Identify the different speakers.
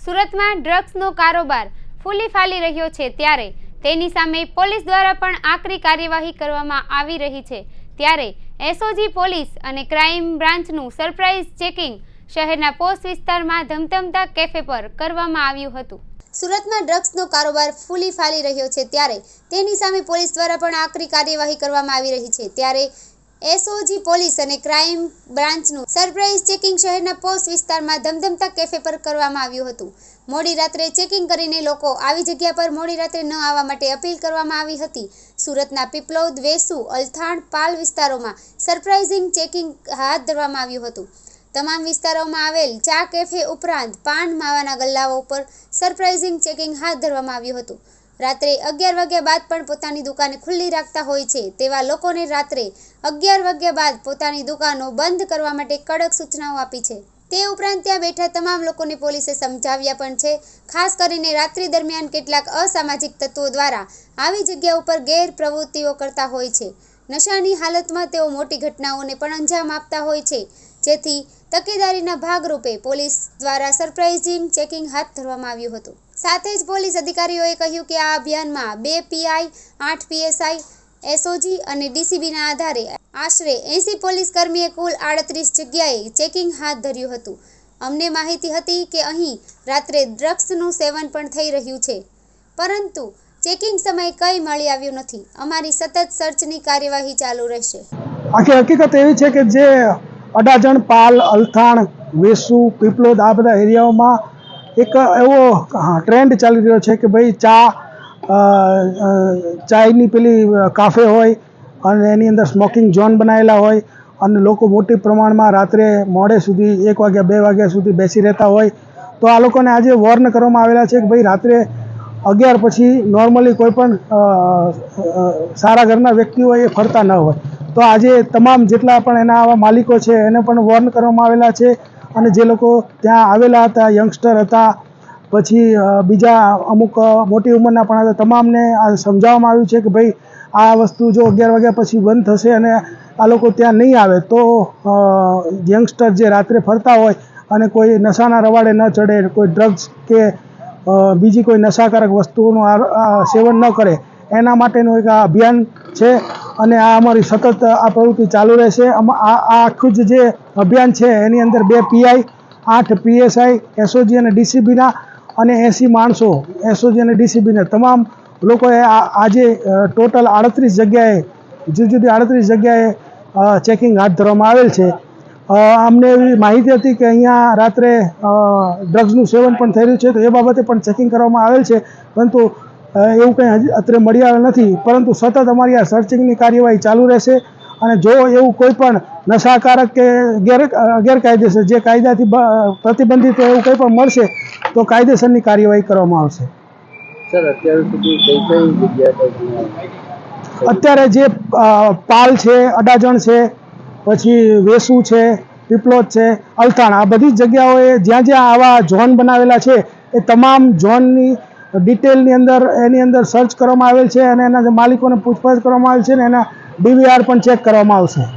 Speaker 1: સુરતમાં ડ્રગ્સનો કારોબાર ફૂલી ફાલી રહ્યો છે ત્યારે તેની સામે પોલીસ દ્વારા પણ આકરી કાર્યવાહી કરવામાં આવી રહી છે। ત્યારે એસઓજી પોલીસ અને ક્રાઇમ બ્રાન્ચનું સરપ્રાઇઝ ચેકિંગ શહેરના પોસ્ટ વિસ્તારમાં ધમધમતા કેફે પર કરવામાં આવ્યું હતું। સુરતમાં ડ્રગ્સનો કારોબાર ફૂલી ફાલી રહ્યો છે ત્યારે તેની સામે પોલીસ દ્વારા પણ આકરી કાર્યવાહી કરવામાં આવી રહી છે। ત્યારે એસઓજી પોલીસ અને ક્રાઇમ બ્રાન્ચનું સરપ્રાઇઝ ચેકિંગ શહેરના પોસ્ટ વિસ્તારમાં ધમધમતા કેફે પર કરવામાં આવ્યું હતું। મોડી રાત્રે ચેકિંગ કરીને લોકો આવી જગ્યા પર મોડી રાત્રે ન આવવા માટે અપીલ કરવામાં આવી હતી। સુરતના પીપલોદ, વેસુ, અલથાણ, પાલ વિસ્તારોમાં સરપ્રાઇઝિંગ ચેકિંગ હાથ ધરવામાં આવ્યું હતું। તમામ વિસ્તારોમાં આવેલ ચા કેફે ઉપરાંત પાન માવાના ગલ્લાઓ ઉપર સરપ્રાઇઝિંગ ચેકિંગ હાથ ધરવામાં આવ્યું હતું। રાત્રે 11 વાગ્યા બાદ પણ પોતાની દુકાને ખુલ્લી રાખતા હોય છે તેવા લોકોને રાત્રે 11 વાગ્યા બાદ પોતાની દુકાનો બંધ કરવા માટે કડક સૂચનાઓ આપી છે। તે ઉપરાંત ત્યાં બેઠા તમામ લોકોને પોલીસે સમજાવ્યા પણ છે। ખાસ કરીને રાત્રિ દરમિયાન કેટલાક અસામાજિક તત્વો દ્વારા આવી જગ્યા ઉપર ગેરપ્રવૃત્તિઓ કરતા હોય છે। નશાની હાલતમાં તેઓ મોટી ઘટનાઓને પણ અંજામ આપતા હોય છે, જેથી તકેદારીના ભાગરૂપે પોલીસ દ્વારા સરપ્રાઇઝિંગ ચેકિંગ હાથ ધરવામાં આવ્યું હતું। સાથે જ પોલીસ અધિકારીઓએ કહ્યું કે આ અભિયાનમાં 2 પીઆઈ, 8 પીએસઆઈ, એસઓજી અને ડીસીબીના આધારે આશરે 80 પોલીસ કર્મીએ કુલ 38 જગ્યાએ ચેકિંગ હાથ ધર્યું હતું। અમને માહિતી હતી કે અહીં રાત્રે ડ્રગ્સનું સેવન પણ થઈ રહ્યું છે, પરંતુ ચેકિંગ સમયે કંઈ મળી આવ્યું નથી। અમારી સતત સર્ચની કાર્યવાહી ચાલુ રહેશે।
Speaker 2: આખી હકીકત એવી છે કે જે અડાજણ, પાલ, અલથાણ, વેસુ, પીપલોદ આ બધા એરિયાઓમાં એક એવો ટ્રેન્ડ ચાલી રહ્યો છે કે ભાઈ ચાયની પેલી કાફે હોય અને એની અંદર સ્મોકિંગ ઝોન બનાવેલા હોય અને લોકો મોટી પ્રમાણમાં રાત્રે મોડે સુધી 1 વાગ્યા 2 વાગ્યા સુધી બેસી રહેતા હોય, તો આ લોકોને આજે વોર્ન કરવામાં આવેલા છે કે ભાઈ રાત્રે 11 પછી નોર્મલી કોઈ પણ સારા ઘરના વ્યક્તિઓ એ ફરતા ન હોય। તો આજે તમામ જેટલા પણ એના આવા માલિકો છે એને પણ વોર્ન કરવામાં આવેલા છે અને જે લોકો ત્યાં આવેલા હતા, યંગસ્ટર હતા, પછી બીજા અમુક મોટી ઉંમરના પણ હતા, તમામને આ સમજાવવામાં આવ્યું છે કે ભાઈ આ વસ્તુ જો 11 વાગ્યા પછી બંધ થશે અને આ લોકો ત્યાં નહીં આવે તો યંગસ્ટર જે રાત્રે ફરતા હોય અને કોઈ નશાના રવાડે ન ચડે, કોઈ ડ્રગ્સ કે બીજી કોઈ નશાકારક વસ્તુઓનું સેવન ન કરે, એના માટેનું એક આ અભિયાન છે અને આ અમારી સતત આ પ્રવૃત્તિ ચાલુ રહેશે। આ આખું જે અભિયાન છે એની અંદર 2 પીઆઈ, 8 પીએસઆઈ, એસઓજી અને ડીસીબીના અને 80 માણસો એસઓજી અને ડીસીબીના તમામ લોકોએ આજે ટોટલ 38 જગ્યાએ જુદી જુદી 38 જગ્યાએ ચેકિંગ હાથ ધરવામાં આવેલ છે। અમને એવી માહિતી હતી કે અહીંયા રાત્રે ડ્રગ્સનું સેવન પણ થઈ રહ્યું છે, તો એ બાબતે પણ ચેકિંગ કરવામાં આવેલ છે, પરંતુ એવું કંઈ અત્યારે મળી આવેલ નથી। પરંતુ સતત અમારી આ સર્ચિંગની કાર્યવાહી ચાલુ રહેશે અને જો એવું કોઈ પણ નશાકારક કે ગેરકાયદેસર જે કાયદાથી પ્રતિબંધિત એવું કંઈ પણ મળશે તો કાયદેસરની કાર્યવાહી કરવામાં આવશે।
Speaker 3: સર, અત્યાર સુધી કઈ જગ્યાએ
Speaker 2: અત્યારે જે પાલ છે, અડાજણ છે, પછી વેસુ છે, પીપલોદ છે, અલથાણ આ બધી જગ્યાઓએ જ્યાં જ્યાં આવા ઝોન બનાવેલા છે એ તમામ ઝોનની ડિટેલની અંદર એની અંદર સર્ચ કરવામાં આવેલ છે અને એના માલિકોને પૂછપરછ કરવામાં આવેલ છે અને એના ડીવીઆર પણ ચેક કરવામાં આવશે।